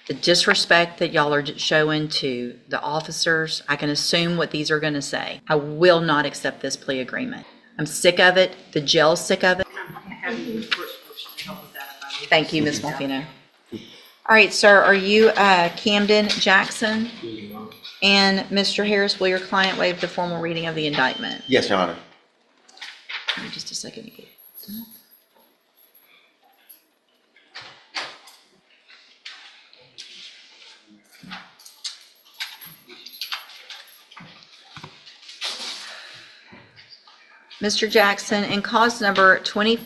The disrespect that y'all are showing to the officers, I can assume what these are going to say. I will not accept this plea agreement. I'm sick of it. The jail's sick of it. Thank you, Ms. Malfino. All right, sir, are you Camden Jackson? And Mr. Harris, will your client waive the formal reading of the indictment? Yes, Your Honor. Give me just a second to get it. Mr. Jackson, in cause number 20, all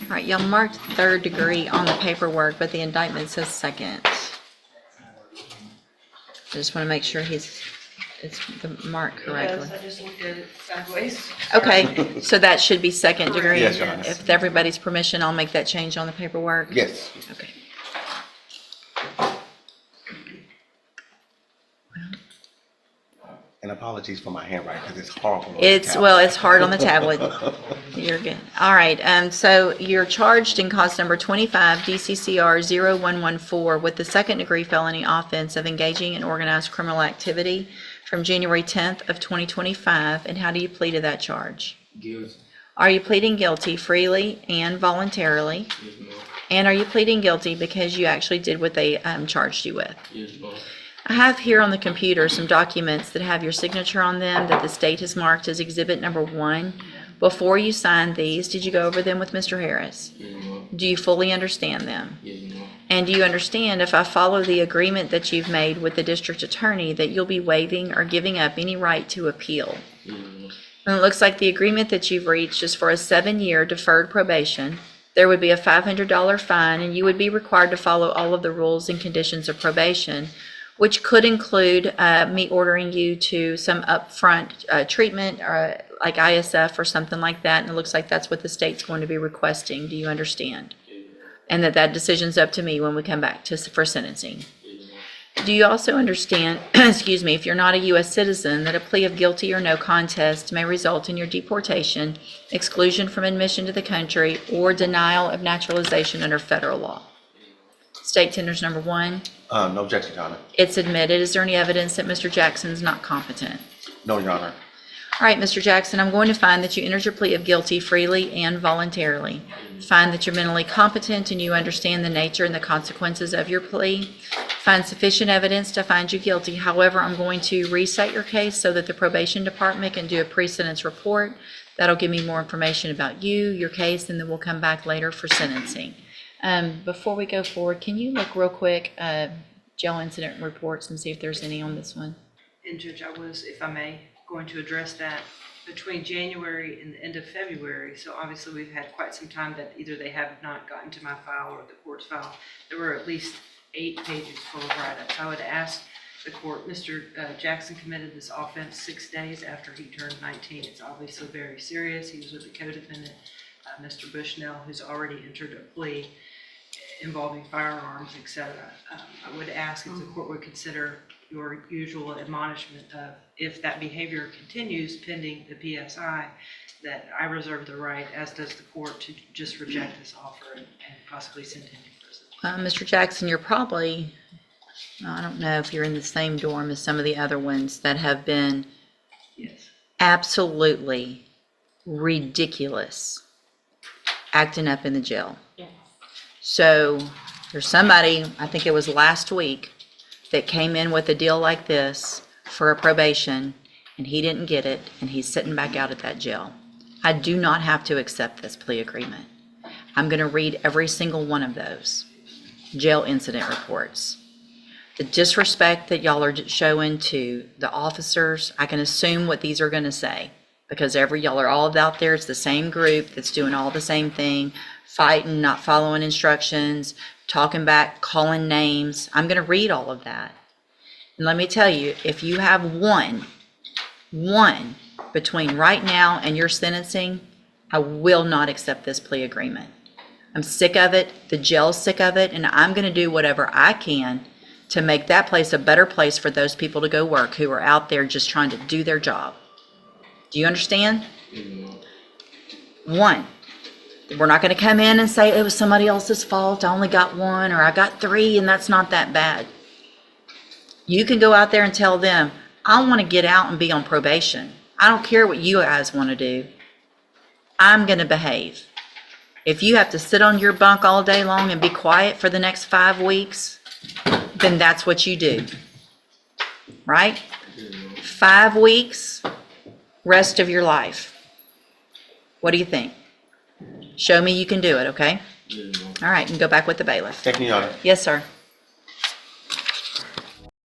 right, y'all marked third degree on the paperwork, but the indictment says second. I just want to make sure it's marked correctly. Yes, I just looked at it sideways. Okay, so that should be second degree? Yes, Your Honor. If with everybody's permission, I'll make that change on the paperwork? Yes. Okay. And apologies for my handwriting because it's horrible. Well, it's hard on the tablet. You're good. All right, so you're charged in cause number 25 DCCR 0114 with the second degree felony offense of engaging in organized criminal activity from January 10th of 2025. And how do you plead to that charge? Guilty. Are you pleading guilty freely and voluntarily? Yes, ma'am. And are you pleading guilty because you actually did what they charged you with? Yes, ma'am. I have here on the computer some documents that have your signature on them that the state has marked as exhibit number 1. Before you signed these, did you go over them with Mr. Harris? Yes, ma'am. Do you fully understand them? Yes, ma'am. And do you understand if I follow the agreement that you've made with the district attorney that you'll be waiving or giving up any right to appeal? Yes, ma'am. And it looks like the agreement that you've reached is for a 7-year deferred probation. There would be a $500 fine, and you would be required to follow all of the rules and conditions of probation, which could include me ordering you to some upfront treatment like ISF or something like that. And it looks like that's what the state's going to be requesting. Do you understand? And that decision's up to me when we come back for sentencing. Do you also understand, excuse me, if you're not a U.S. citizen, that a plea of guilty or no contest may result in your deportation, exclusion from admission to the country, or denial of naturalization under federal law? State tenders number 1. No objection, Your Honor. It's admitted. Is there any evidence that Mr. Jackson's not competent? No, Your Honor. All right, Mr. Jackson, I'm going to find that you entered your plea of guilty freely and voluntarily. Find that you're mentally competent and you understand the nature and the consequences of your plea. Find sufficient evidence to find you guilty. However, I'm going to reset your case so that the probation department can do a pre-sentence report. That'll give me more information about you, your case, and then we'll come back later for sentencing. Before we go forward, can you look real quick, jail incident reports and see if there's any on this one? And Judge, I was, if I may, going to address that between January and the end of February. So obviously we've had quite some time that either they have not gotten to my file or the court's file. There were at least 8 pages full of write-ups. I would ask the court, Mr. Jackson committed this offense 6 days after he turned 19. It's obviously very serious. He was with a co-defendant, Mr. Bushnell, who's already entered a plea involving firearms, etc. I would ask if the court would consider your usual admonishment of if that behavior continues pending the PSI, that I reserve the right, as does the court, to just reject this offer and possibly send him to prison. Mr. Jackson, you're probably, I don't know if you're in the same dorm as some of the other ones that have been Yes. absolutely ridiculous acting up in the jail. Yes. So there's somebody, I think it was last week, that came in with a deal like this for a probation, and he didn't get it, and he's sitting back out at that jail. I do not have to accept this plea agreement. I'm going to read every single one of those jail incident reports. The disrespect that y'all are showing to the officers, I can assume what these are going to say, because y'all are all out there. It's the same group that's doing all the same thing, fighting, not following instructions, talking back, calling names. I'm going to read all of that. And let me tell you, if you have one between right now and your sentencing, I will not accept this plea agreement. I'm sick of it. The jail's sick of it. And I'm going to do whatever I can to make that place a better place for those people to go work who are out there just trying to do their job. Do you understand? Yes, ma'am. One. We're not gonna come in and say it was somebody else's fault, I only got one, or I got three, and that's not that bad. You can go out there and tell them, I wanna get out and be on probation. I don't care what you guys wanna do. I'm gonna behave. If you have to sit on your bunk all day long and be quiet for the next 5 weeks, then that's what you do. Right? 5 weeks, rest of your life. What do you think? Show me you can do it, okay? All right, and go back with the bailiff. Thank you, Your Honor. Yes, sir.